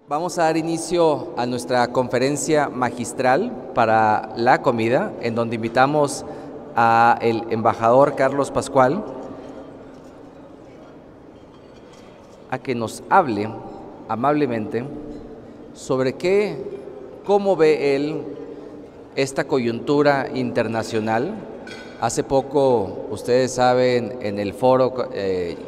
Vamos a dar inicio a nuestra conferencia magistral para la comida, en donde invitamos al embajador Carlos Pascual a que nos hable amablemente sobre cómo ve él esta coyuntura internacional. Hace poco, ustedes saben, en el foro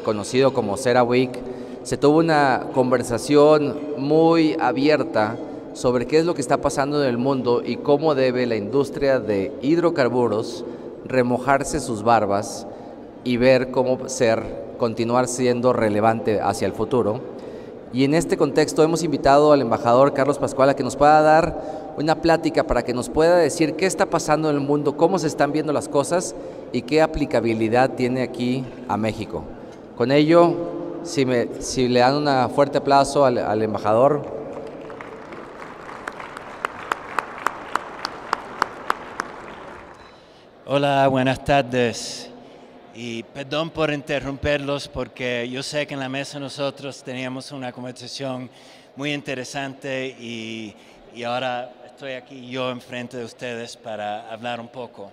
conocido como CERAWeek, se tuvo una conversación muy abierta sobre qué es lo que está pasando en el mundo y cómo debe la industria de hidrocarburos remojarse sus barbas y ver cómo continuar siendo relevante hacia el futuro. Y en este contexto hemos invitado al embajador Carlos Pascual a que nos pueda dar una plática para que nos pueda decir qué está pasando en el mundo, cómo se están viendo las cosas y qué aplicabilidad tiene aquí a México. Con ello, si le dan un fuerte aplauso al embajador. Hola, buenas tardes. Y perdón por interrumpirlos porque yo sé que en la mesa nosotros teníamos una conversación muy interesante y ahora estoy aquí yo enfrente de ustedes para hablar un poco.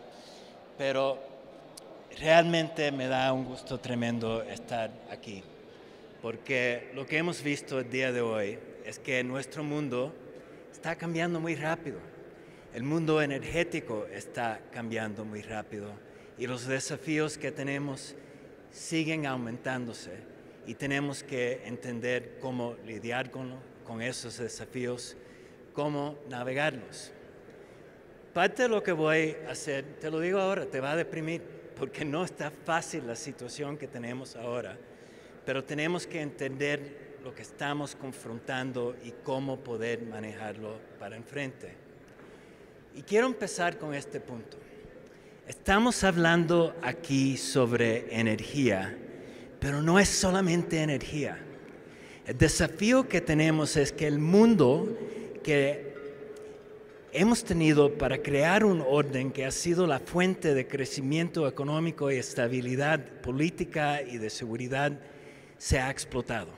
Pero realmente me da un gusto tremendo estar aquí, porque lo que hemos visto el día de hoy es que nuestro mundo está cambiando muy rápido. El mundo energético está cambiando muy rápido y los desafíos que tenemos siguen aumentándose y tenemos que entender cómo lidiar con esos desafíos, cómo navegarlos. Parte de lo que voy a hacer, te lo digo ahora, te va a deprimir porque no está fácil la situación que tenemos ahora, pero tenemos que entender lo que estamos confrontando y cómo poder manejarlo para enfrente. Y quiero empezar con este punto. Estamos hablando aquí sobre energía, pero no es solamente energía. El desafío que tenemos es que el mundo que hemos tenido para crear un orden que ha sido la fuente de crecimiento económico y estabilidad política y de seguridad se ha explotado.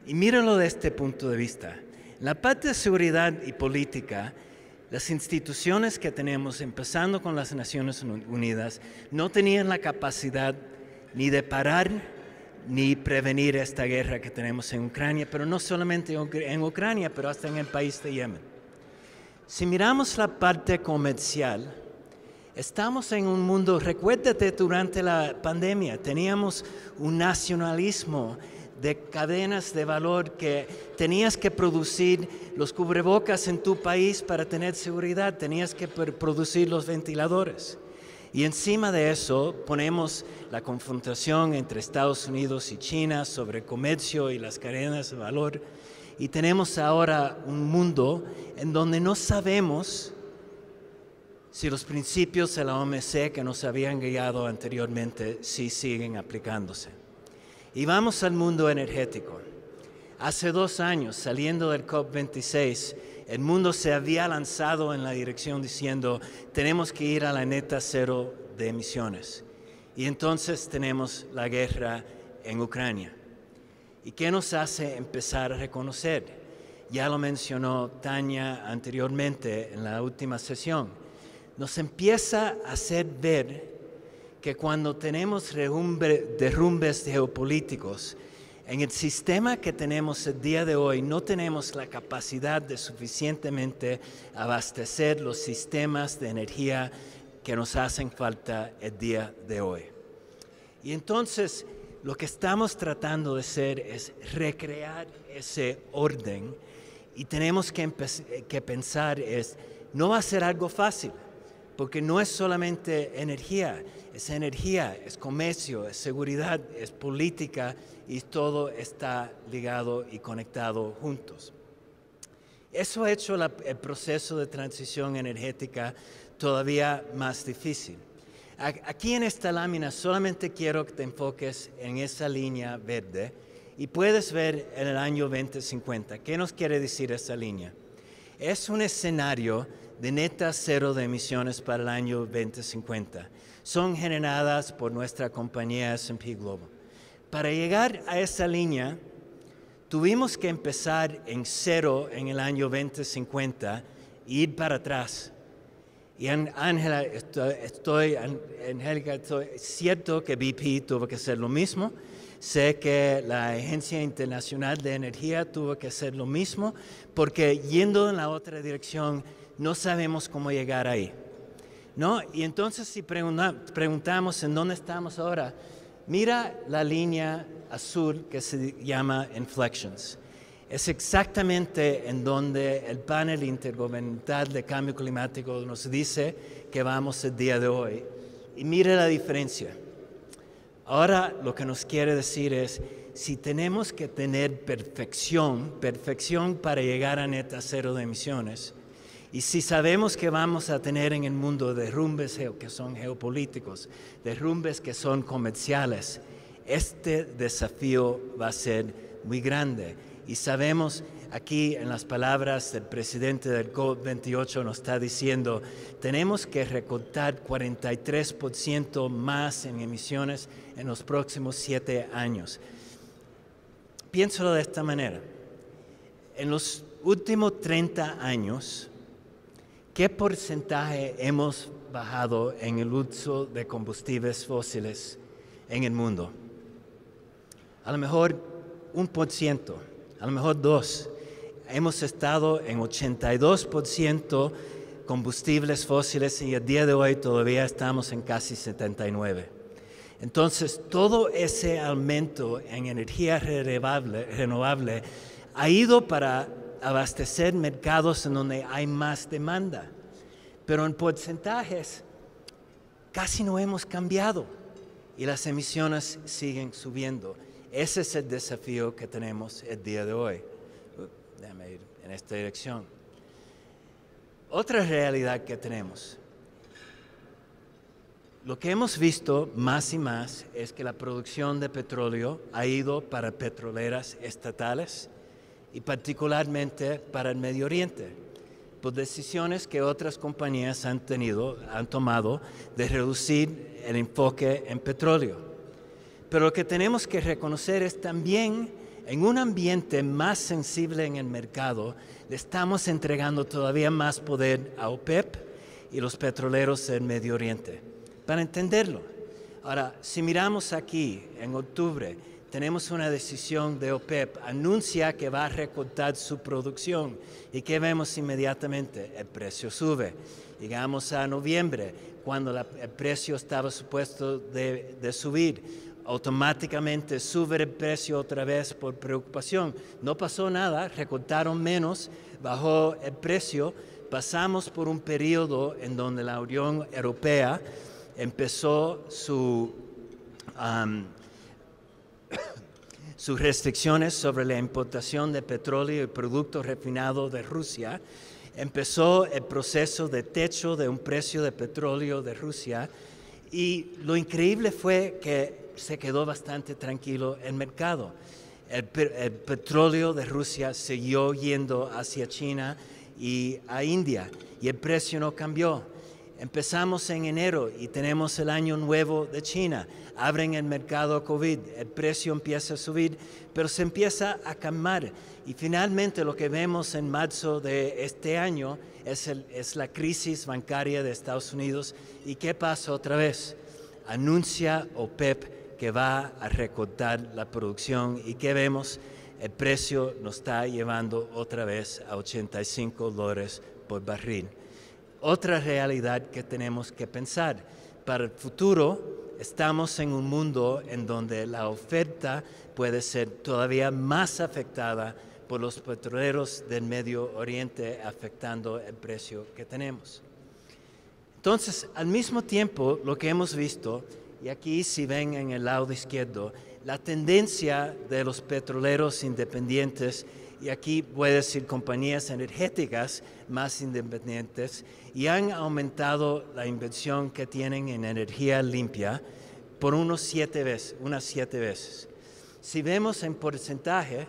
Y mírenlo de este punto de vista. La parte de seguridad y política, las instituciones que tenemos, empezando con las Naciones Unidas, no tenían la capacidad ni de parar ni prevenir esta guerra que tenemos en Ucrania, pero no solamente en Ucrania, pero hasta en el país de Yemen. Si miramos la parte comercial, estamos en un mundo, recuérdate durante la pandemia, teníamos un nacionalismo de cadenas de valor que tenías que producir los cubrebocas en tu país para tener seguridad, tenías que producir los ventiladores. Y encima de eso ponemos la confrontación entre Estados Unidos y China sobre el comercio y las cadenas de valor. Y tenemos ahora un mundo en donde no sabemos si los principios de la OMC que nos habían guiado anteriormente sí siguen aplicándose. Y vamos al mundo energético. Hace 2 años, saliendo del COP26, el mundo se había lanzado en la dirección diciendo tenemos que ir a la neta cero de emisiones. Y entonces tenemos la guerra en Ucrania. ¿Y qué nos hace empezar a reconocer? Ya lo mencionó Tania anteriormente en la última sesión. Nos empieza a hacer ver que cuando tenemos derrumbes geopolíticos, en el sistema que tenemos el día de hoy no tenemos la capacidad de suficientemente abastecer los sistemas de energía que nos hacen falta el día de hoy. Y entonces lo que estamos tratando de hacer es recrear ese orden y tenemos que pensar no va a ser algo fácil, porque no es solamente energía, es comercio, es seguridad, es política y todo está ligado y conectado juntos. Eso ha hecho el proceso de transición energética todavía más difícil. Aquí en esta lámina solamente quiero que te enfoques en esa línea verde y puedes ver en el año 2050. ¿Qué nos quiere decir esa línea? Es un escenario de neta cero de emisiones para el año 2050. Son generadas por nuestra compañía S&P Global. Para llegar a esa línea, Tuvimos que empezar en cero en el año 2050 e ir para atrás. Y Angélica, es cierto que BP tuvo que hacer lo mismo. Sé que la Agencia Internacional de Energía tuvo que hacer lo mismo, porque yendo en la otra dirección no sabemos cómo llegar ahí, ¿no? Y entonces si preguntamos en dónde estamos ahora, mira la línea azul que se llama Inflections. Es exactamente en donde el panel intergubernamental de cambio climático nos dice que vamos el día de hoy. Y mire la diferencia. Ahora lo que nos quiere decir es, si tenemos que tener perfección para llegar a neta cero de emisiones, y si sabemos que vamos a tener en el mundo derrumbes que son geopolíticos, derrumbes que son comerciales, este desafío va a ser muy grande. Y sabemos, aquí en las palabras del presidente del COP28 nos está diciendo, tenemos que recortar 43% más en emisiones en los próximos 7 años. Piénsalo de esta manera. En los últimos 30 años, ¿qué porcentaje hemos bajado en el uso de combustibles fósiles en el mundo? A lo mejor 1%, a lo mejor 2%. Hemos estado en 82% combustibles fósiles y el día de hoy todavía estamos en casi 79%. Entonces, todo ese aumento en energía renovable ha ido para abastecer mercados en donde hay más demanda. Pero en porcentajes casi no hemos cambiado y las emisiones siguen subiendo. Ese es el desafío que tenemos el día de hoy. Déjame ir en esta dirección. Otra realidad que tenemos. Lo que hemos visto más y más es que la producción de petróleo ha ido para petroleras estatales y particularmente para el Medio Oriente, por decisiones que otras compañías han tomado de reducir el enfoque en petróleo. Pero lo que tenemos que reconocer es también, en un ambiente más sensible en el mercado, le estamos entregando todavía más poder a OPEP y los petroleros del Medio Oriente. Para entenderlo. Ahora, si miramos aquí, en octubre, tenemos una decisión de OPEP, anuncia que va a recortar su producción. ¿Y qué vemos inmediatamente? El precio sube. Llegamos a noviembre, cuando el precio estaba supuesto de subir. Automáticamente sube el precio otra vez por preocupación. No pasó nada, recortaron menos, bajó el precio. Pasamos por un periodo en donde la Unión Europea empezó sus restricciones sobre la importación de petróleo y productos refinados de Rusia. Empezó el proceso de techo de un precio de petróleo de Rusia y lo increíble fue que se quedó bastante tranquilo el mercado. El petróleo de Rusia siguió yendo hacia China y a India y el precio no cambió. Empezamos en enero y tenemos el año nuevo de China. Abren el mercado COVID, el precio empieza a subir, pero se empieza a calmar. Y finalmente lo que vemos en marzo de este año es la crisis bancaria de Estados Unidos. ¿Y qué pasa otra vez? Anuncia OPEP que va a recortar la producción. ¿Y qué vemos? El precio nos está llevando otra vez a $85 por barril. Otra realidad que tenemos que pensar. Para el futuro, estamos en un mundo en donde la oferta puede ser todavía más afectada por los petroleros del Medio Oriente, afectando el precio que tenemos. Entonces, al mismo tiempo, lo que hemos visto, y aquí si ven en el lado izquierdo, la tendencia de los petroleros independientes, y aquí voy a decir compañías energéticas más independientes, y han aumentado la inversión que tienen en energía limpia por unas 7 veces. Si vemos en porcentaje,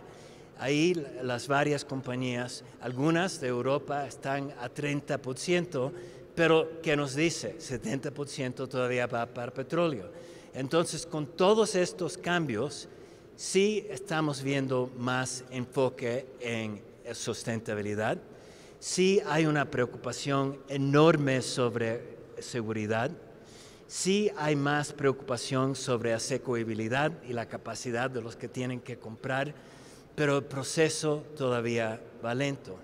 ahí las varias compañías, algunas de Europa están a 30%, pero ¿qué nos dice? 70% todavía va para petróleo. Entonces, con todos estos cambios, Sí estamos viendo más enfoque en sustentabilidad. Sí hay una preocupación enorme sobre seguridad. Sí hay más preocupación sobre asequibilidad y la capacidad de los que tienen que comprar, pero el proceso todavía va lento.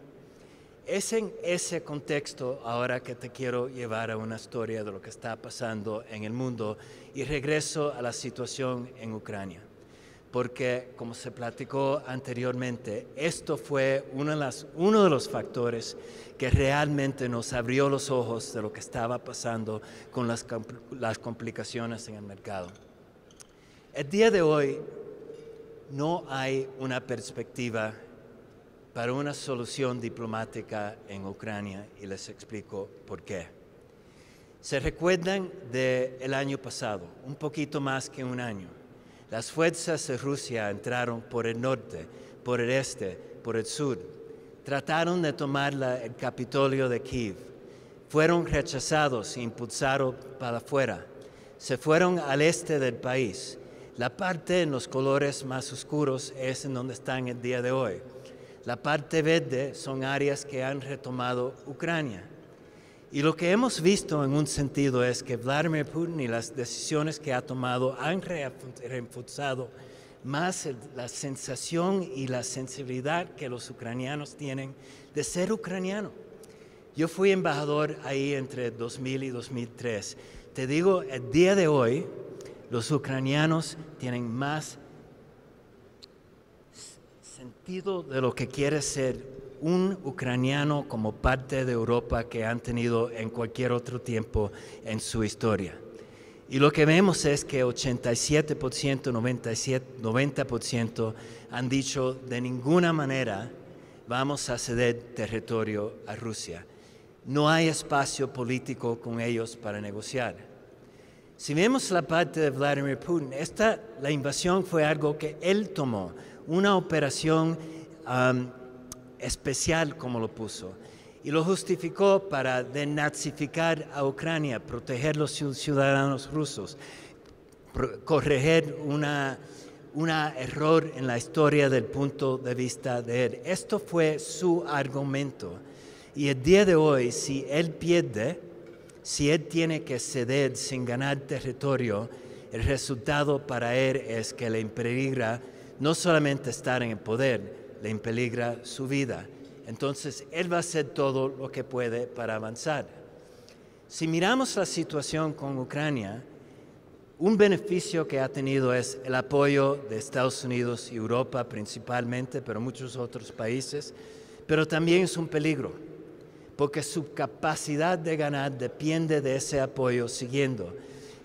Es en ese contexto ahora que te quiero llevar a una historia de lo que está pasando en el mundo y regreso a la situación en Ucrania. Porque, como se platicó anteriormente, esto fue uno de los factores que realmente nos abrió los ojos de lo que estaba pasando con las complicaciones en el mercado. El día de hoy no hay una perspectiva para una solución diplomática en Ucrania y les explico por qué. ¿Se recuerdan del año pasado? Un poquito más que un año. Las fuerzas de Rusia entraron por el norte, por el este, por el sur. Trataron de tomar el Capitolio de Kiev. Fueron rechazados e impulsados para afuera. Se fueron al este del país. La parte en los colores más oscuros es en donde están el día de hoy. La parte verde son áreas que han retomado Ucrania. Y lo que hemos visto en un sentido es que Vladimir Putin y las decisiones que ha tomado han reforzado más la sensación y la sensibilidad que los ucranianos tienen de ser ucraniano. Yo fui embajador ahí entre 2000 y 2003. Te digo, el día de hoy, los ucranianos tienen más sentido de lo que quiere ser un ucraniano como parte de Europa que han tenido en cualquier otro tiempo en su historia. Y lo que vemos es que 87%, 90% han dicho de ninguna manera vamos a ceder territorio a Rusia. No hay espacio político con ellos para negociar. Si vemos la parte de Vladimir Putin, la invasión fue algo que él tomó, una operación especial, como lo puso, y lo justificó para denazificar a Ucrania, proteger a los ciudadanos rusos, corregir un error en la historia del punto de vista de él. Esto fue su argumento. Y el día de hoy, si él pierde, si él tiene que ceder sin ganar territorio, el resultado para él es que le peligra no solamente estar en el poder, le peligra su vida. Entonces, él va a hacer todo lo que puede para avanzar. Si miramos la situación con Ucrania, un beneficio que ha tenido es el apoyo de Estados Unidos y Europa principalmente, pero muchos otros países, pero también es un peligro, porque su capacidad de ganar depende de ese apoyo siguiendo.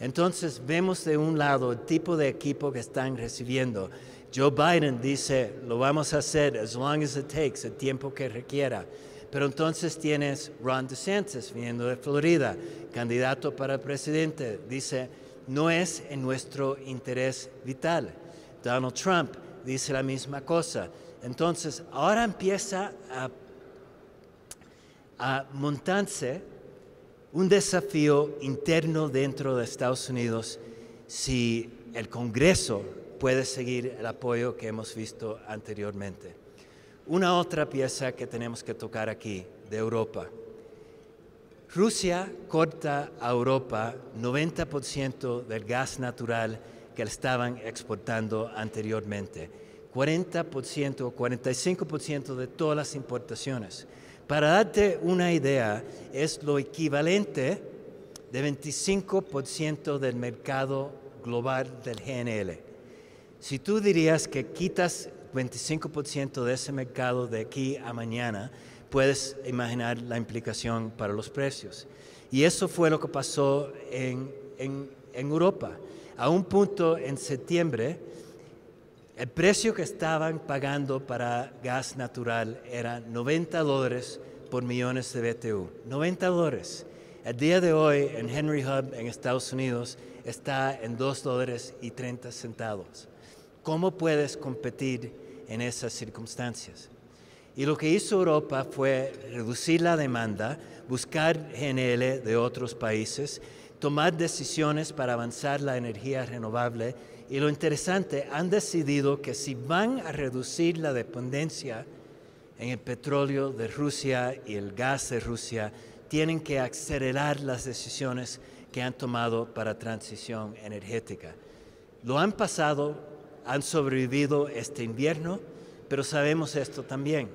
Entonces, vemos de un lado el tipo de equipo que están recibiendo. Joe Biden dice, lo vamos a hacer as long as it takes, el tiempo que requiera. Pero entonces tienes Ron DeSantis, viniendo de Florida, candidato para presidente, dice, no es en nuestro interés vital. Donald Trump dice la misma cosa. Entonces, ahora empieza a montarse un desafío interno dentro de Estados Unidos si el Congreso puede seguir el apoyo que hemos visto anteriormente. Una otra pieza que tenemos que tocar aquí, de Europa. Rusia corta a Europa 90% del gas natural que le estaban exportando anteriormente. 40% o 45% de todas las importaciones. Para darte una idea, es lo equivalente de 25% del mercado global del GNL. Si tú dirías que quitas 25% de ese mercado de aquí a mañana, puedes imaginar la implicación para los precios. Y eso fue lo que pasó en Europa. A un punto en septiembre, el precio que estaban pagando para gas natural era $90 por millones de BTU. $90. El día de hoy en Henry Hub en Estados Unidos está en $2.30. ¿Cómo puedes competir en esas circunstancias? Y lo que hizo Europa fue reducir la demanda, buscar GNL de otros países, tomar decisiones para avanzar la energía renovable. Y lo interesante, han decidido que si van a reducir la dependencia en el petróleo de Rusia y el gas de Rusia, tienen que acelerar las decisiones que han tomado para transición energética. Lo han pasado, han sobrevivido este invierno, pero sabemos esto también.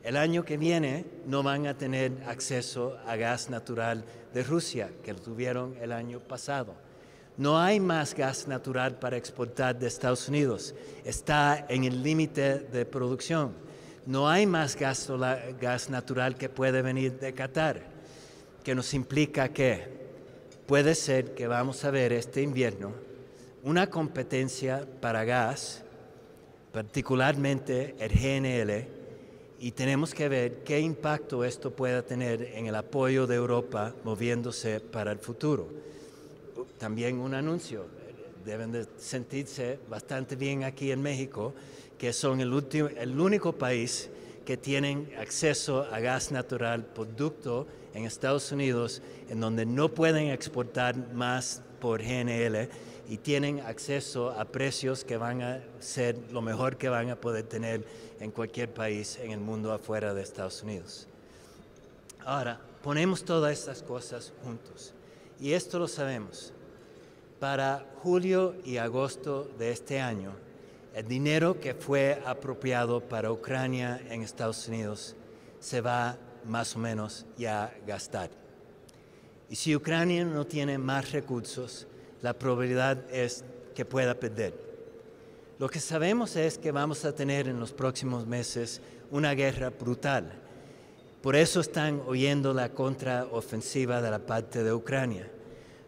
El año que viene no van a tener acceso a gas natural de Rusia, que lo tuvieron el año pasado. No hay más gas natural para exportar de Estados Unidos. Está en el límite de producción. No hay más gas natural que puede venir de Qatar, que nos implica que puede ser que vamos a ver este invierno una competencia para gas, particularmente el GNL, y tenemos que ver qué impacto esto pueda tener en el apoyo de Europa moviéndose para el futuro. También un anuncio, deben de sentirse bastante bien aquí en México, que son el único país que tienen acceso a gas natural producto en Estados Unidos, en donde no pueden exportar más por GNL y tienen acceso a precios que van a ser lo mejor que van a poder tener en cualquier país en el mundo afuera de Estados Unidos. Ahora, ponemos todas estas cosas juntos y esto lo sabemos. Para julio y agosto de este año, el dinero que fue apropiado para Ucrania en Estados Unidos se va más o menos ya a gastar. Y si Ucrania no tiene más recursos, la probabilidad es que pueda perder. Lo que sabemos es que vamos a tener en los próximos meses una guerra brutal. Por eso están oyendo la contraofensiva de la parte de Ucrania.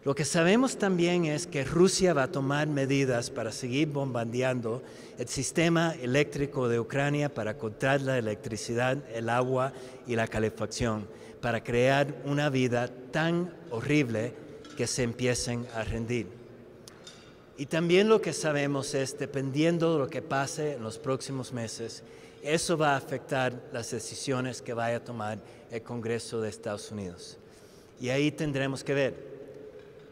Lo que sabemos también es que Rusia va a tomar medidas para seguir bombardeando el sistema eléctrico de Ucrania para cortar la electricidad, el agua y la calefacción, para crear una vida tan horrible que se empiecen a rendir. Y también lo que sabemos es, dependiendo de lo que pase en los próximos meses, eso va a afectar las decisiones que vaya a tomar el Congreso de Estados Unidos. Y ahí tendremos que ver.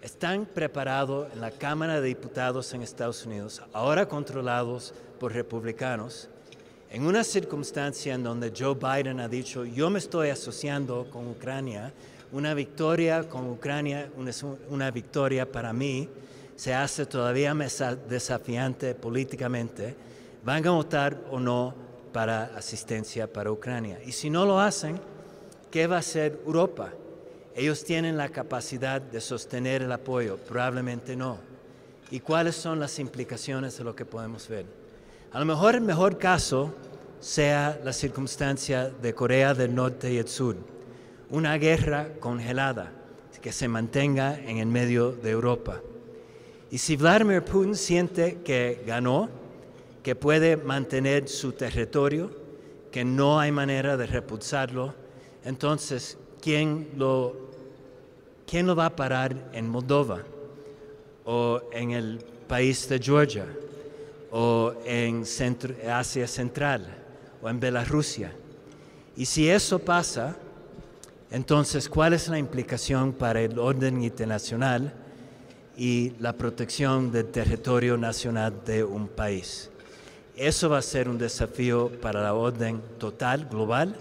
Están preparados en la Cámara de Diputados en Estados Unidos, ahora controlados por republicanos, en una circunstancia en donde Joe Biden ha dicho, yo me estoy asociando con Ucrania, una victoria con Ucrania, una victoria para mí, se hace todavía más desafiante políticamente, van a votar o no para asistencia para Ucrania. Y si no lo hacen, ¿qué va a hacer Europa? Ellos tienen la capacidad de sostener el apoyo, probablemente no. ¿Y cuáles son las implicaciones de lo que podemos ver? A lo mejor el mejor caso sea la circunstancia de Corea del Norte y el Sur, una guerra congelada que se mantenga en el medio de Europa. Y si Vladimir Putin siente que ganó, que puede mantener su territorio, que no hay manera de repulsarlo, entonces, ¿quién lo va a parar en Moldova? ¿O en el país de Georgia? ¿O en Asia Central? ¿O en Bielorrusia? Y si eso pasa, entonces, ¿cuál es la implicación para el orden internacional y la protección del territorio nacional de un país? Eso va a ser un desafío para la orden total, global,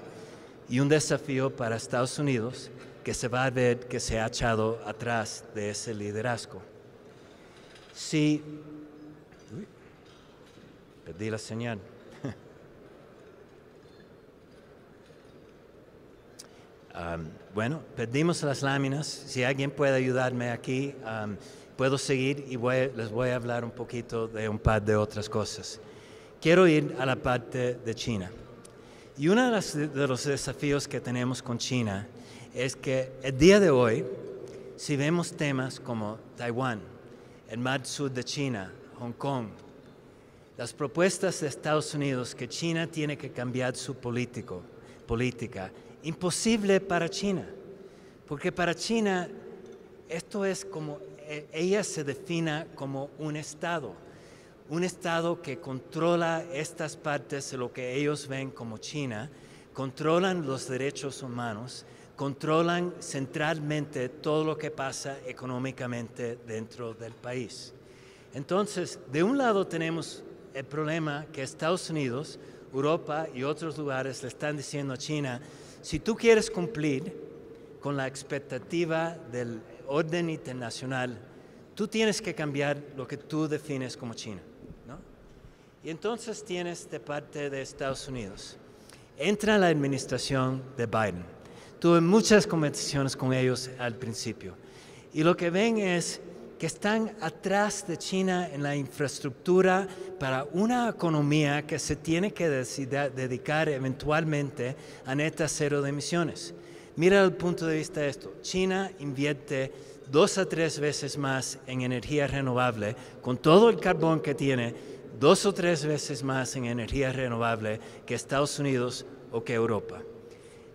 y un desafío para Estados Unidos, que se va a ver que se ha echado atrás de ese liderazgo. Perdí la señal. Bueno, perdimos las láminas. Si alguien puede ayudarme aquí, puedo seguir y les voy a hablar un poquito de un par de otras cosas. Quiero ir a la parte de China. Y uno de los desafíos que tenemos con China es que el día de hoy, si vemos temas como Taiwán, el Mar Sur de China, Hong Kong, las propuestas de Estados Unidos que China tiene que cambiar su política, imposible para China, porque para China esto es como, ella se defina como un Estado. un Estado que controla estas partes de lo que ellos ven como China, controlan los derechos humanos, controlan centralmente todo lo que pasa económicamente dentro del país. Entonces, de un lado tenemos el problema que Estados Unidos, Europa y otros lugares le están diciendo a China, si tú quieres cumplir con la expectativa del orden internacional, tú tienes que cambiar lo que tú defines como China, ¿no? Y entonces tienes de parte de Estados Unidos. Entra la administración de Biden. Tuve muchas conversaciones con ellos al principio. Y lo que ven es que están atrás de China en la infraestructura para una economía que se tiene que dedicar eventualmente a neta cero de emisiones. Mira el punto de vista de esto. China invierte 2 a 3 veces más en energía renovable, con todo el carbón que tiene, 2 o 3 veces más en energía renovable que Estados Unidos o que Europa.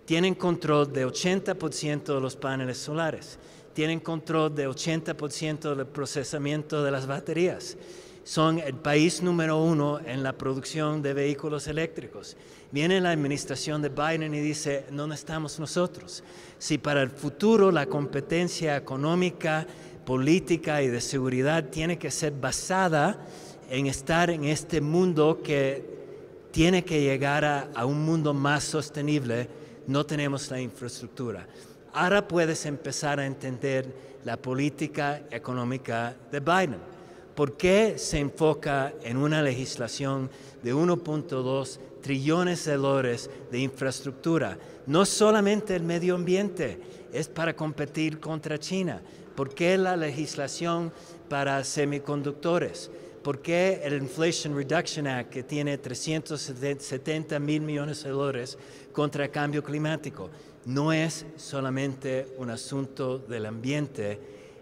Tienen control de 80% de los paneles solares, tienen control de 80% del procesamiento de las baterías. Son el país número 1 en la producción de vehículos eléctricos. Viene la administración de Biden y dice, ¿dónde estamos nosotros? Si para el futuro la competencia económica, política y de seguridad tiene que ser basada en estar en este mundo que tiene que llegar a un mundo más sostenible, no tenemos la infraestructura. Ahora puedes empezar a entender la política económica de Biden. ¿Por qué se enfoca en una legislación de 1.2 trillones de dólares de infraestructura? No solamente el medio ambiente, es para competir contra China. ¿Por qué la legislación para semiconductores? ¿Por qué el Inflation Reduction Act, que tiene 370 mil millones de dólares contra el cambio climático? No es solamente un asunto del ambiente,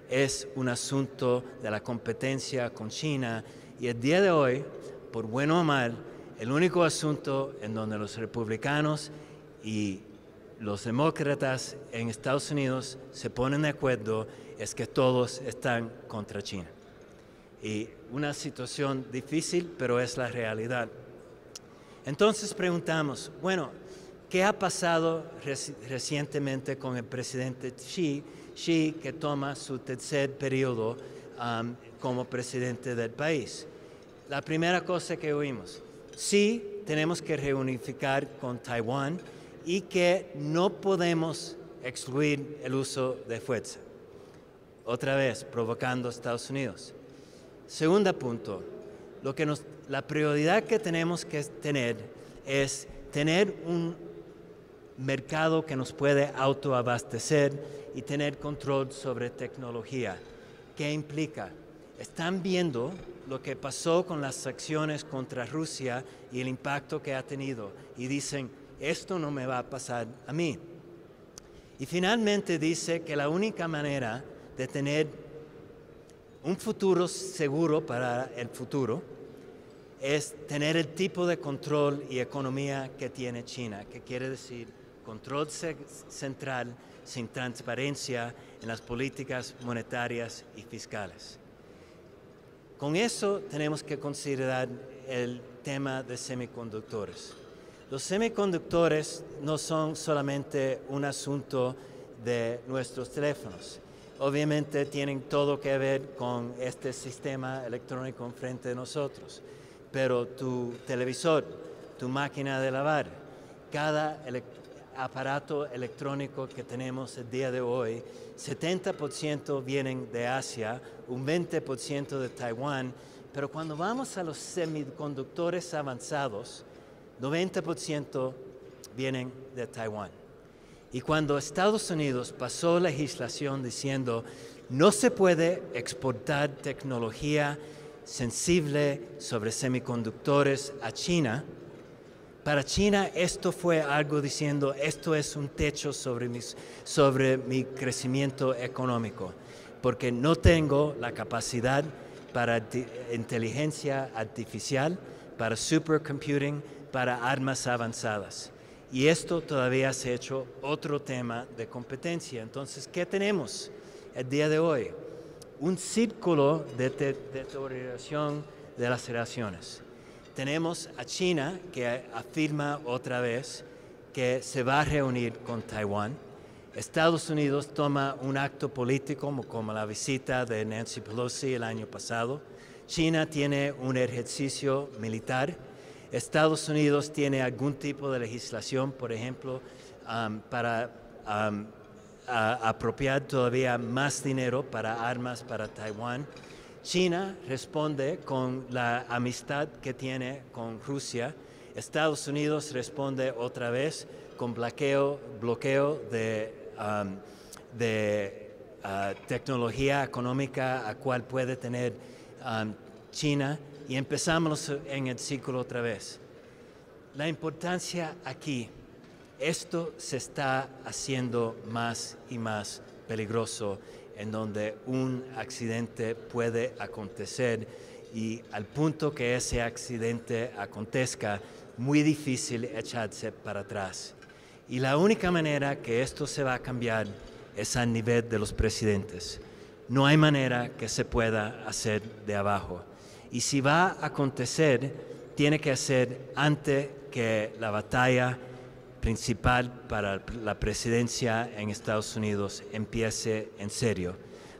es un asunto de la competencia con China. Y el día de hoy, por bueno o mal, el único asunto en donde los republicanos y los demócratas en Estados Unidos se ponen de acuerdo es que todos están contra China. Y una situación difícil, pero es la realidad. Entonces preguntamos, bueno, ¿qué ha pasado recientemente con el presidente Xi, que toma su tercer periodo como presidente del país? La primera cosa que oímos, sí tenemos que reunificar con Taiwán y que no podemos excluir el uso de fuerza. Otra vez, provocando a Estados Unidos. Segundo punto, la prioridad que tenemos que tener es tener un mercado que nos puede autoabastecer y tener control sobre tecnología. ¿Qué implica? Están viendo lo que pasó con las sanciones contra Rusia y el impacto que ha tenido y dicen, esto no me va a pasar a mí. Y finalmente dice que la única manera de tener un futuro seguro para el futuro es tener el tipo de control y economía que tiene China, que quiere decir control central sin transparencia en las políticas monetarias y fiscales. Con eso tenemos que considerar el tema de semiconductores. Los semiconductores no son solamente un asunto de nuestros teléfonos. Obviamente tienen todo que ver con este sistema electrónico enfrente de nosotros, pero tu televisor, tu máquina de lavar, cada aparato electrónico que tenemos el día de hoy, 70% vienen de Asia, un 20% de Taiwán, pero cuando vamos a los semiconductores avanzados, 90% vienen de Taiwán. Y cuando Estados Unidos pasó legislación diciendo no se puede exportar tecnología sensible sobre semiconductores a China, para China esto fue algo diciendo esto es un techo sobre mi crecimiento económico, porque no tengo la capacidad para inteligencia artificial, para supercomputing, para armas avanzadas. Y esto todavía se ha hecho otro tema de competencia. Entonces, ¿qué tenemos el día de hoy? Un círculo de deterioración de las relaciones. Tenemos a China que afirma otra vez que se va a reunir con Taiwán. Estados Unidos toma un acto político como la visita de Nancy Pelosi el año pasado. China tiene un ejercicio militar. Estados Unidos tiene algún tipo de legislación, por ejemplo, para apropiar todavía más dinero para armas para Taiwán. China responde con la amistad que tiene con Rusia. Estados Unidos responde otra vez con bloqueo de tecnología económica a cual puede tener China, y empezamos en el ciclo otra vez. La importancia aquí, esto se está haciendo más y más peligroso, en donde un accidente puede acontecer, y al punto que ese accidente acontezca, muy difícil echarse para atrás. Y la única manera que esto se va a cambiar es a nivel de los presidentes. No hay manera que se pueda hacer de abajo. Y si va a acontecer, tiene que ser antes que la batalla principal para la presidencia en Estados Unidos empiece en serio.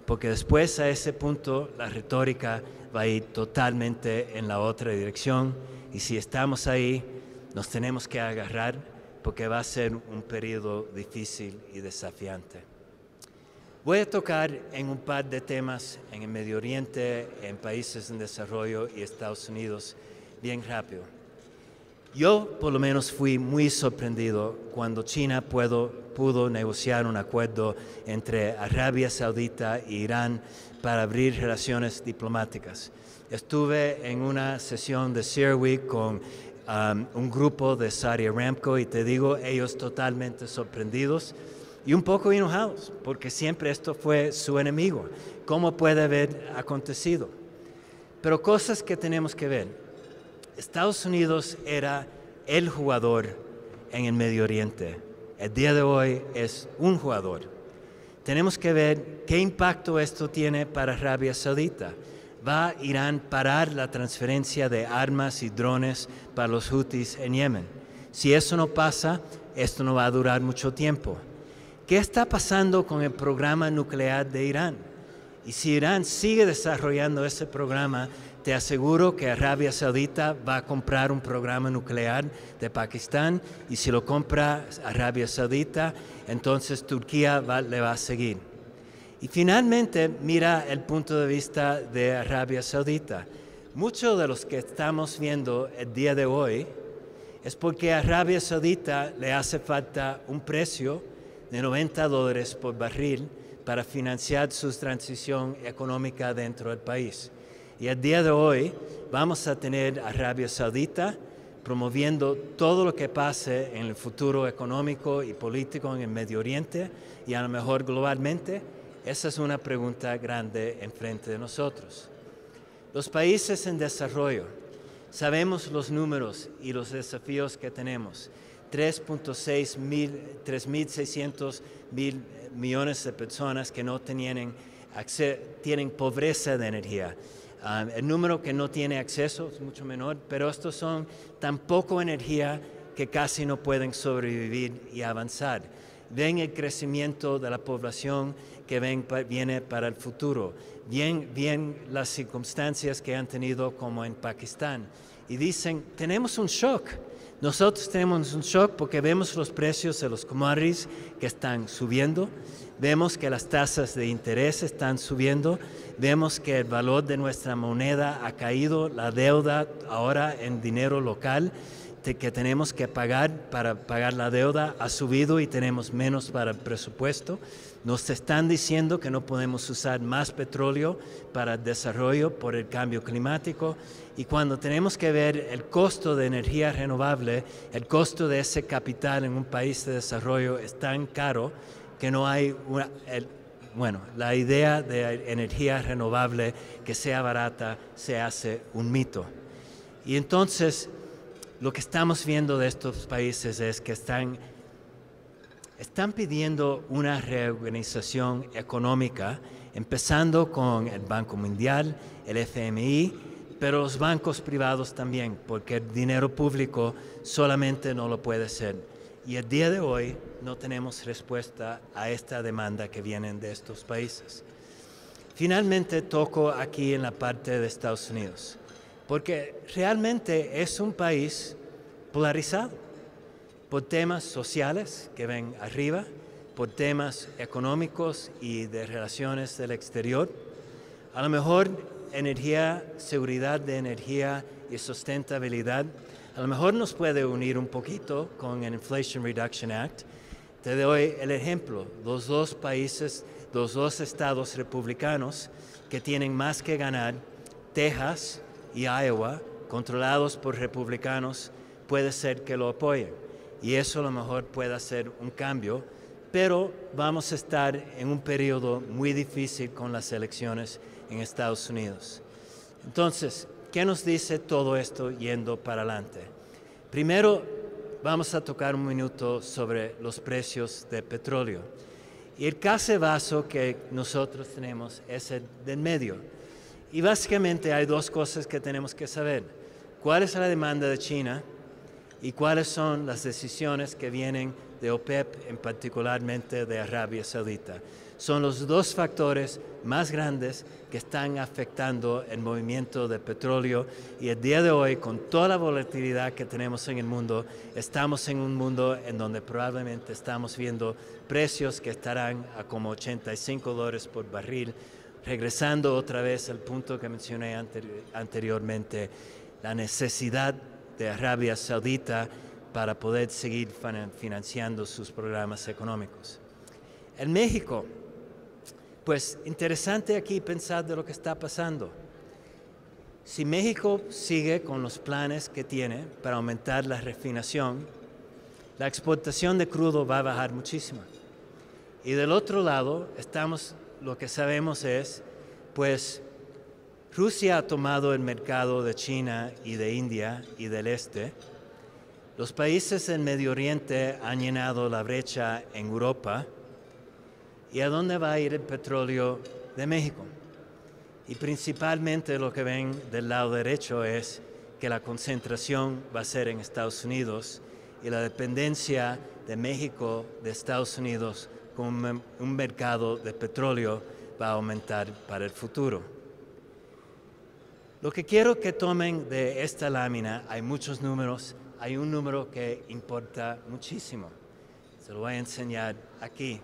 Porque después a ese punto la retórica va a ir totalmente en la otra dirección. Y si estamos ahí, nos tenemos que agarrar, porque va a ser un periodo difícil y desafiante. Voy a tocar en un par de temas en el Medio Oriente, en países en desarrollo y Estados Unidos, bien rápido. Yo, por lo menos, fui muy sorprendido cuando China pudo negociar un acuerdo entre Arabia Saudita e Irán para abrir relaciones diplomáticas. Estuve en una sesión de CERAWeek con un grupo de Saudi Aramco, y te digo, ellos totalmente sorprendidos y un poco enojados, porque siempre esto fue su enemigo. ¿Cómo puede haber acontecido? Pero cosas que tenemos que ver. Estados Unidos era el jugador en el Medio Oriente. El día de hoy es un jugador. Tenemos que ver qué impacto esto tiene para Arabia Saudita. ¿Va Irán a parar la transferencia de armas y drones para los Houthis en Yemen? Si eso no pasa, esto no va a durar mucho tiempo. ¿Qué está pasando con el programa nuclear de Irán? Y si Irán sigue desarrollando ese programa, te aseguro que Arabia Saudita va a comprar un programa nuclear de Pakistán, y si lo compra Arabia Saudita, entonces Turquía le va a seguir. Y finalmente, mira el punto de vista de Arabia Saudita. Muchos de los que estamos viendo el día de hoy es porque a Arabia Saudita le hace falta un precio de $90 por barril para financiar su transición económica dentro del país. Y el día de hoy vamos a tener a Arabia Saudita promoviendo todo lo que pase en el futuro económico y político en el Medio Oriente, y a lo mejor globalmente. Esa es una pregunta grande enfrente de nosotros. Los países en desarrollo, sabemos los números y los desafíos que tenemos. 3.600 millones de personas que no tienen pobreza de energía. El número que no tiene acceso es mucho menor, pero estos son tan poco energía que casi no pueden sobrevivir y avanzar. Ven el crecimiento de la población que viene para el futuro. Bien las circunstancias que han tenido como en Pakistán. Y dicen, tenemos un shock. Nosotros tenemos un shock porque vemos los precios de los commodities que están subiendo, vemos que las tasas de interés están subiendo, vemos que el valor de nuestra moneda ha caído, la deuda ahora en dinero local que tenemos que pagar para pagar la deuda ha subido y tenemos menos para el presupuesto. Nos están diciendo que no podemos usar más petróleo para el desarrollo por el cambio climático, y cuando tenemos que ver el costo de energía renovable, el costo de ese capital en un país de desarrollo es tan caro que no hay la idea de energía renovable que sea barata se hace un mito. Y entonces lo que estamos viendo de estos países es que están pidiendo una reorganización económica, empezando con el Banco Mundial, el FMI, pero los bancos privados también, porque el dinero público solamente no lo puede ser. Y el día de hoy no tenemos respuesta a esta demanda que viene de estos países. Finalmente toco aquí en la parte de Estados Unidos, porque realmente es un país polarizado por temas sociales que ven arriba, por temas económicos y de relaciones del exterior. A lo mejor energía, seguridad de energía y sustentabilidad, a lo mejor nos puede unir un poquito con el Inflation Reduction Act. Te doy el ejemplo, los dos países, los dos estados republicanos que tienen más que ganar, Texas y Iowa, controlados por republicanos, puede ser que lo apoyen. Y eso a lo mejor puede hacer un cambio, pero vamos a estar en un periodo muy difícil con las elecciones en Estados Unidos. Entonces, ¿qué nos dice todo esto yendo para adelante? Primero, vamos a tocar un minuto sobre los precios de petróleo. Y el caso que nosotros tenemos es el del medio. Y básicamente hay dos cosas que tenemos que saber. ¿Cuál es la demanda de China? Y cuáles son las decisiones que vienen de OPEP, en particularmente de Arabia Saudita. Son los dos factores más grandes que están afectando el movimiento de petróleo y el día de hoy, con toda la volatilidad que tenemos en el mundo, estamos en un mundo en donde probablemente estamos viendo precios que estarán a como $85 por barril, regresando otra vez al punto que mencioné anteriormente, la necesidad de Arabia Saudita para poder seguir financiando sus programas económicos. En México, pues interesante aquí pensar de lo que está pasando. Si México sigue con los planes que tiene para aumentar la refinación, la exportación de crudo va a bajar muchísimo. Y del otro lado, lo que sabemos es, pues, Rusia ha tomado el mercado de China y de India y del este. Los países del Medio Oriente han llenado la brecha en Europa. ¿Y a dónde va a ir el petróleo de México? Y principalmente lo que ven del lado derecho es que la concentración va a ser en Estados Unidos y la dependencia de México de Estados Unidos como un mercado de petróleo va a aumentar para el futuro. Lo que quiero que tomen de esta lámina, hay muchos números, hay un número que importa muchísimo. Se lo voy a enseñar aquí.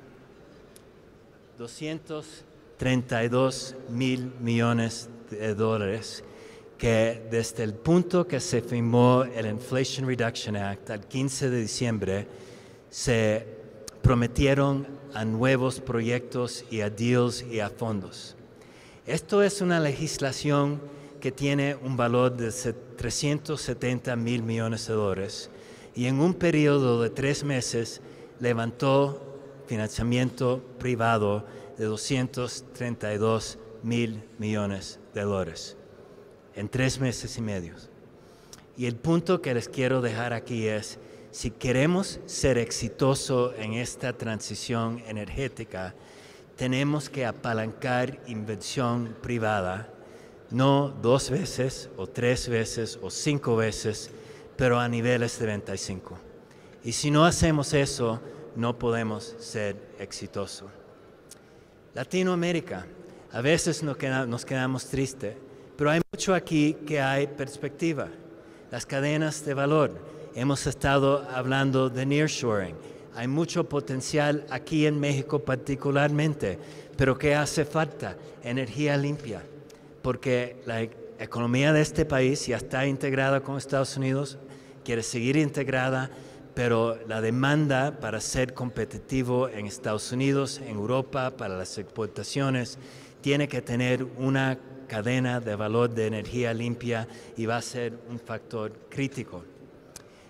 232 mil millones de dólares que desde el punto que se firmó el Inflation Reduction Act al 15 de diciembre se prometieron a nuevos proyectos y a deals y a fondos. Esto es una legislación que tiene un valor de 370 mil millones de dólares y en un periodo de 3 meses levantó financiamiento privado de 232 mil millones de dólares en 3 meses y medio. Y el punto que les quiero dejar aquí es, si queremos ser exitosos en esta transición energética, tenemos que apalancar inversión privada, no 2 veces o 3 veces o 5 veces, pero a niveles de 25. Y si no hacemos eso, no podemos ser exitosos. Latinoamérica, a veces nos quedamos tristes, pero hay mucho aquí que hay perspectiva. Las cadenas de valor, hemos estado hablando de nearshoring, hay mucho potencial aquí en México particularmente, pero ¿qué hace falta? Energía limpia, porque la economía de este país ya está integrada con Estados Unidos, quiere seguir integrada, pero la demanda para ser competitivo en Estados Unidos, en Europa, para las exportaciones, tiene que tener una cadena de valor de energía limpia y va a ser un factor crítico.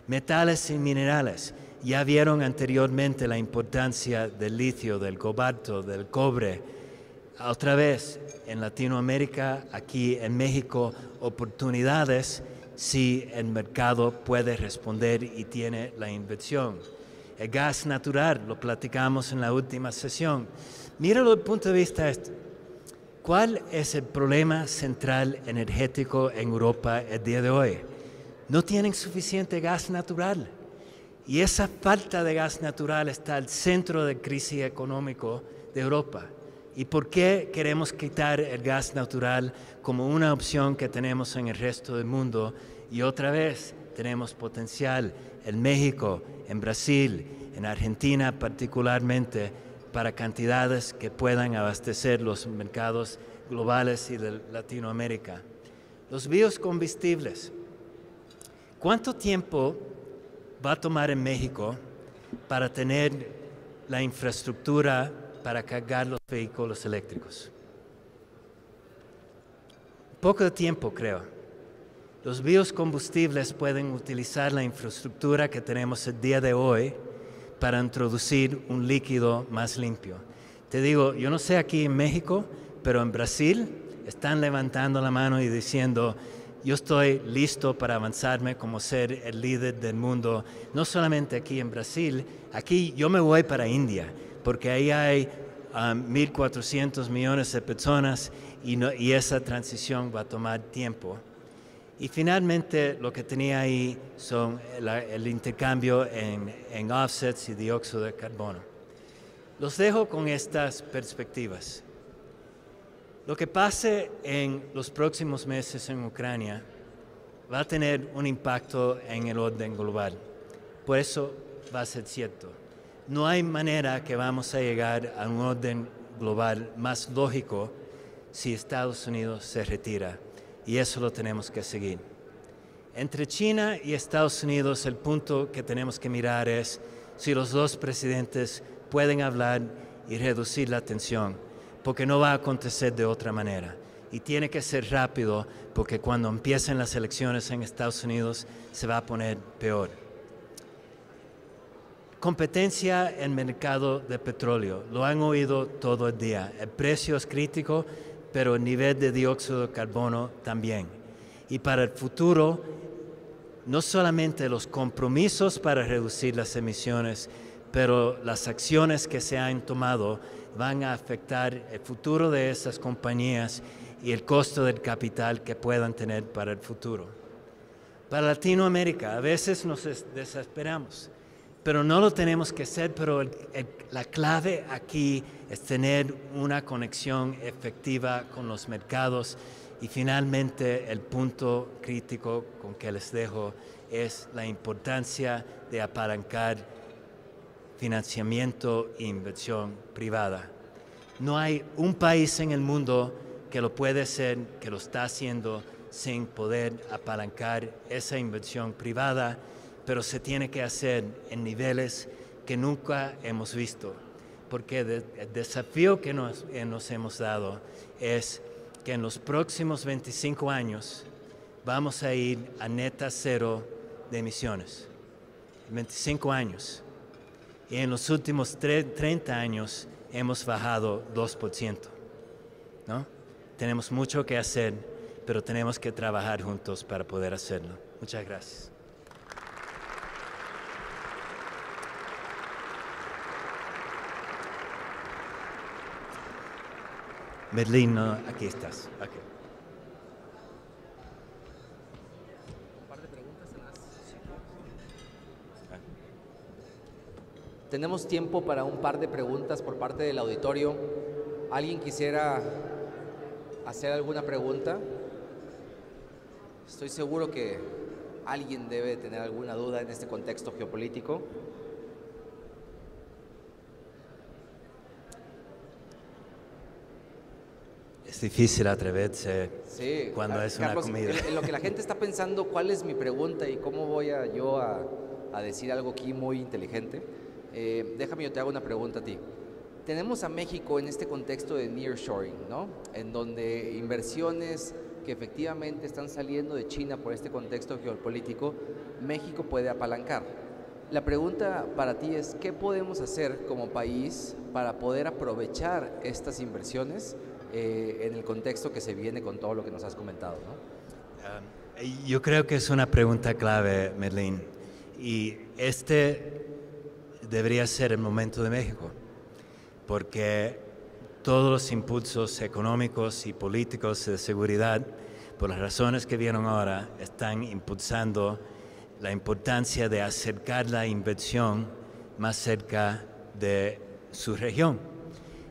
Metales y minerales. Ya vieron anteriormente la importancia del litio, del cobalto, del cobre. Otra vez, en Latinoamérica, aquí en México, oportunidades si el mercado puede responder y tiene la inversión. El gas natural, lo platicamos en la última sesión. Míralo desde el punto de vista este. ¿Cuál es el problema central energético en Europa el día de hoy? No tienen suficiente gas natural. Y esa falta de gas natural está al centro de la crisis económica de Europa. ¿Y por qué queremos quitar el gas natural como una opción que tenemos en el resto del mundo? Y otra vez tenemos potencial en México, en Brasil, en Argentina particularmente, para cantidades que puedan abastecer los mercados globales y de Latinoamérica. Los biocombustibles. ¿Cuánto tiempo va a tomar en México para tener la infraestructura para cargar los vehículos eléctricos? Poco tiempo, creo. Los biocombustibles pueden utilizar la infraestructura que tenemos el día de hoy para introducir un líquido más limpio. Te digo, yo no sé aquí en México, pero en Brasil están levantando la mano y diciendo, yo estoy listo para avanzarme como ser el líder del mundo, no solamente aquí en Brasil, aquí yo me voy para India, porque ahí hay 1.400 millones de personas y esa transición va a tomar tiempo. Y finalmente lo que tenía ahí son el intercambio en offsets y dióxido de carbono. Los dejo con estas perspectivas. Lo que pase en los próximos meses en Ucrania va a tener un impacto en el orden global. Por eso va a ser cierto. No hay manera que vamos a llegar a un orden global más lógico si Estados Unidos se retira. Y eso lo tenemos que seguir. Entre China y Estados Unidos, el punto que tenemos que mirar es si los dos presidentes pueden hablar y reducir la tensión, porque no va a acontecer de otra manera. Y tiene que ser rápido, porque cuando empiecen las elecciones en Estados Unidos se va a poner peor. Competencia en el mercado de petróleo. Lo han oído todo el día. El precio es crítico, pero el nivel de dióxido de carbono también. Y para el futuro, no solamente los compromisos para reducir las emisiones, pero las acciones que se han tomado van a afectar el futuro de esas compañías y el costo del capital que puedan tener para el futuro. Para Latinoamérica, a veces nos desesperamos, pero no lo tenemos que hacer, pero la clave aquí es tener una conexión efectiva con los mercados y finalmente el punto crítico con que les dejo es la importancia de apalancar financiamiento e inversión privada. No hay un país en el mundo que lo puede hacer, que lo está haciendo sin poder apalancar esa inversión privada, pero se tiene que hacer en niveles que nunca hemos visto, porque el desafío que nos hemos dado es que en los próximos 25 años vamos a ir a neta cero de emisiones. 25 años. Y en los últimos 30 años hemos bajado 2%, ¿no? Tenemos mucho que hacer, pero tenemos que trabajar juntos para poder hacerlo. Muchas gracias. Medellín, no, aquí estás. Okay. Un par de preguntas en las... Tenemos tiempo para un par de preguntas por parte del auditorio. ¿Alguien quisiera hacer alguna pregunta? Estoy seguro que alguien debe tener alguna duda en este contexto geopolítico. Es difícil atreverse cuando es Carlos, una comida. En lo que la gente está pensando, ¿cuál es mi pregunta y cómo voy yo a decir algo aquí muy inteligente? Déjame, yo te hago una pregunta a ti. Tenemos a México en este contexto de nearshoring, ¿no? En donde inversiones que efectivamente están saliendo de China por este contexto geopolítico, México puede apalancar. La pregunta para ti es, ¿qué podemos hacer como país para poder aprovechar estas inversiones en el contexto que se viene con todo lo que nos has comentado, ¿no? Yo creo que es una pregunta clave, Medellín, y este debería ser el momento de México, porque todos los impulsos económicos y políticos de seguridad, por las razones que vieron ahora, están impulsando la importancia de acercar la inversión más cerca de su región.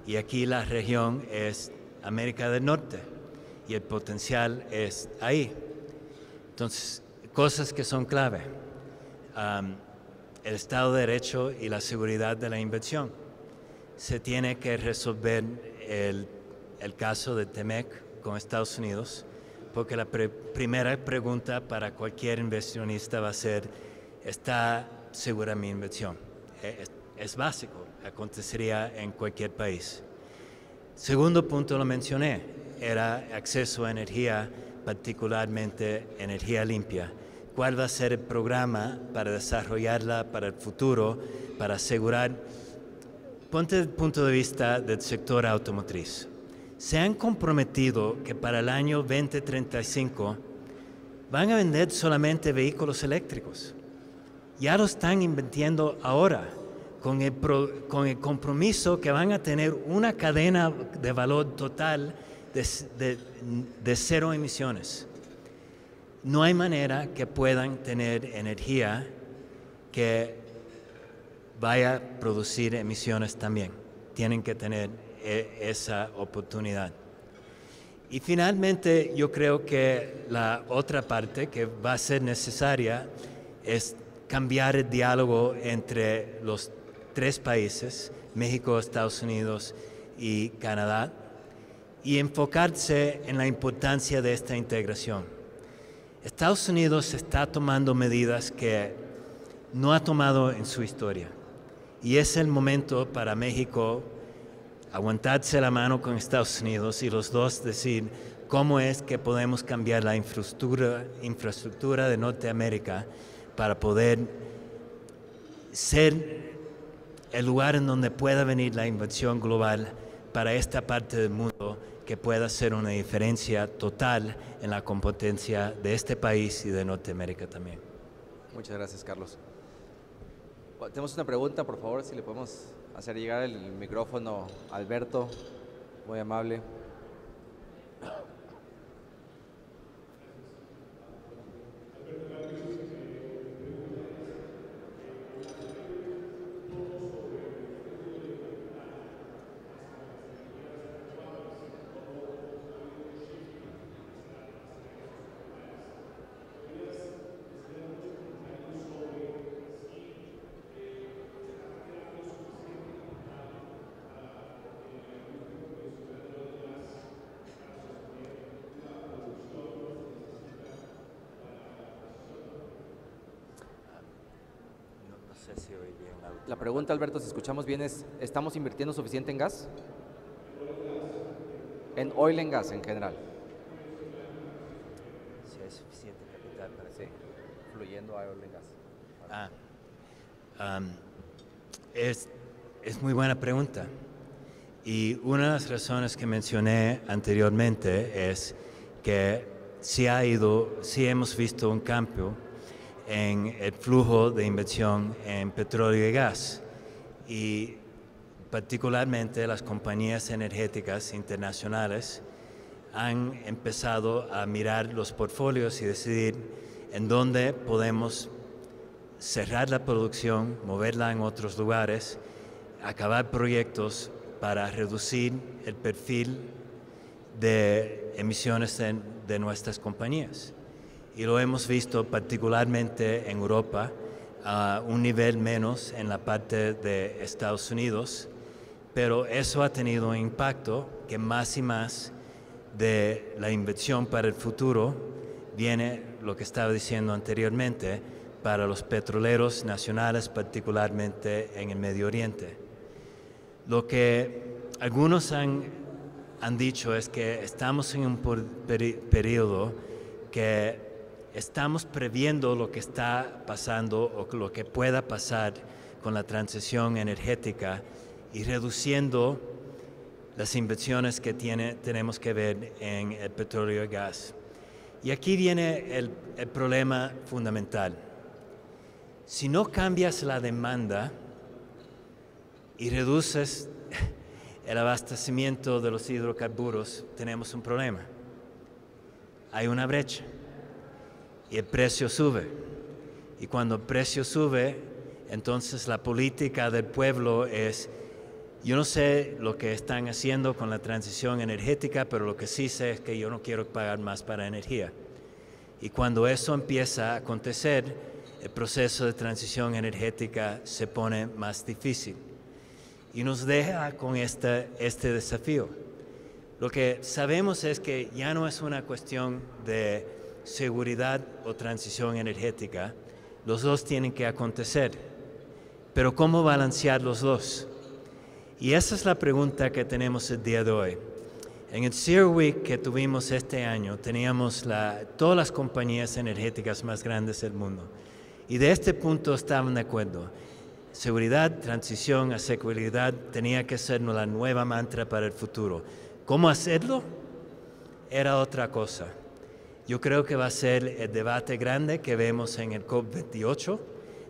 Y aquí la región es América del Norte y el potencial es ahí. Entonces, cosas que son clave. El Estado de Derecho y la seguridad de la inversión. Se tiene que resolver el caso de TEMEC con Estados Unidos, porque la primera pregunta para cualquier inversionista va a ser, ¿está segura mi inversión? Es básico, acontecería en cualquier país. Segundo punto lo mencioné, era acceso a energía, particularmente energía limpia. ¿Cuál va a ser el programa para desarrollarla para el futuro, para asegurar? Ponte el punto de vista del sector automotriz. Se han comprometido que para el año 2035 van a vender solamente vehículos eléctricos. Ya lo están invirtiendo ahora, con el compromiso que van a tener una cadena de valor total de cero emisiones. No hay manera que puedan tener energía que vaya a producir emisiones también. Tienen que tener esa oportunidad. Y finalmente, yo creo que la otra parte que va a ser necesaria es cambiar el diálogo entre los tres países, México, Estados Unidos y Canadá, y enfocarse en la importancia de esta integración. Estados Unidos está tomando medidas que no ha tomado en su historia, y es el momento para México aguantarse la mano con Estados Unidos y los dos decir cómo es que podemos cambiar la infraestructura de Norteamérica para poder ser el lugar en donde pueda venir la inversión global para esta parte del mundo que pueda hacer una diferencia total en la competencia de este país y de Norteamérica también. Muchas gracias, Carlos. Tenemos una pregunta, por favor, si le podemos hacer llegar el micrófono a Alberto, muy amable. La pregunta, Alberto, si escuchamos bien, es: ¿estamos invirtiendo suficiente en gas? En oil and gas en general. Si hay suficiente capital para sí, fluyendo a oil and gas. Es muy buena pregunta. Y una de las razones que mencioné anteriormente es que sí hemos visto un cambio en el flujo de inversión en petróleo y gas, y particularmente las compañías energéticas internacionales han empezado a mirar los portfolios y decidir en dónde podemos cerrar la producción, moverla en otros lugares, acabar proyectos para reducir el perfil de emisiones de nuestras compañías. Y lo hemos visto particularmente en Europa, a un nivel menos en la parte de Estados Unidos, pero eso ha tenido un impacto que más y más de la inversión para el futuro viene, lo que estaba diciendo anteriormente, para los petroleros nacionales, particularmente en el Medio Oriente. Lo que algunos han dicho es que estamos en un periodo que estamos previendo lo que está pasando o lo que pueda pasar con la transición energética y reduciendo las inversiones que tenemos que ver en el petróleo y gas. Y aquí viene el problema fundamental. Si no cambias la demanda y reduces el abastecimiento de los hidrocarburos, tenemos un problema. Hay una brecha y el precio sube. Y cuando el precio sube, entonces la política del pueblo es: yo no sé lo que están haciendo con la transición energética, pero lo que sí sé es que yo no quiero pagar más para energía. Y cuando eso empieza a acontecer, el proceso de transición energética se pone más difícil. Y nos deja con este desafío. Lo que sabemos es que ya no es una cuestión de seguridad o transición energética. Los dos tienen que acontecer. Pero ¿cómo balancear los dos? Y esa es la pregunta que tenemos el día de hoy. En el CERAWeek que tuvimos este año, teníamos todas las compañías energéticas más grandes del mundo. Y de este punto estaban de acuerdo. Seguridad, transición, asequibilidad tenía que ser la nueva mantra para el futuro. ¿Cómo hacerlo? Era otra cosa. Yo creo que va a ser el debate grande que vemos en el COP28,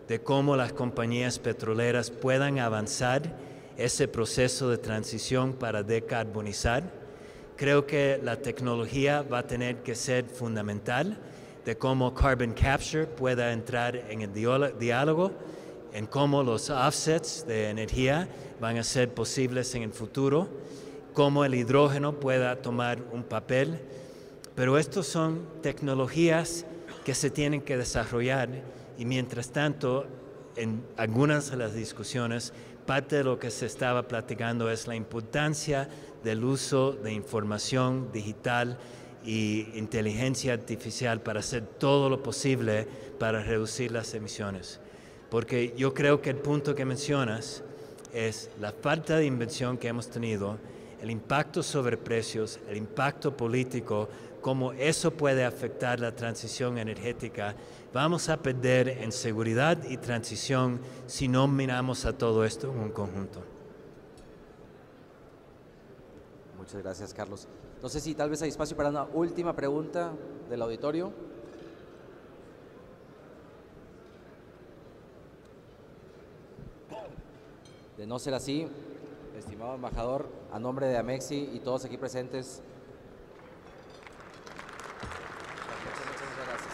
de cómo las compañías petroleras puedan avanzar ese proceso de transición para decarbonizar. Creo que la tecnología va a tener que ser fundamental, de cómo carbon capture pueda entrar en el diálogo, en cómo los offsets de energía van a ser posibles en el futuro, cómo el hidrógeno pueda tomar un papel. Pero estos son tecnologías que se tienen que desarrollar y mientras tanto, en algunas de las discusiones, parte de lo que se estaba platicando es la importancia del uso de información digital y inteligencia artificial para hacer todo lo posible para reducir las emisiones. Porque yo creo que el punto que mencionas es la falta de inversión que hemos tenido, el impacto sobre precios, el impacto político, cómo eso puede afectar la transición energética. Vamos a perder en seguridad y transición si no miramos a todo esto en un conjunto. Muchas gracias, Carlos. No sé si tal vez hay espacio para una última pregunta del auditorio. De no ser así, estimado embajador, a nombre de Amexi y todos aquí presentes, muchas gracias.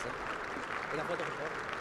Una foto, por favor.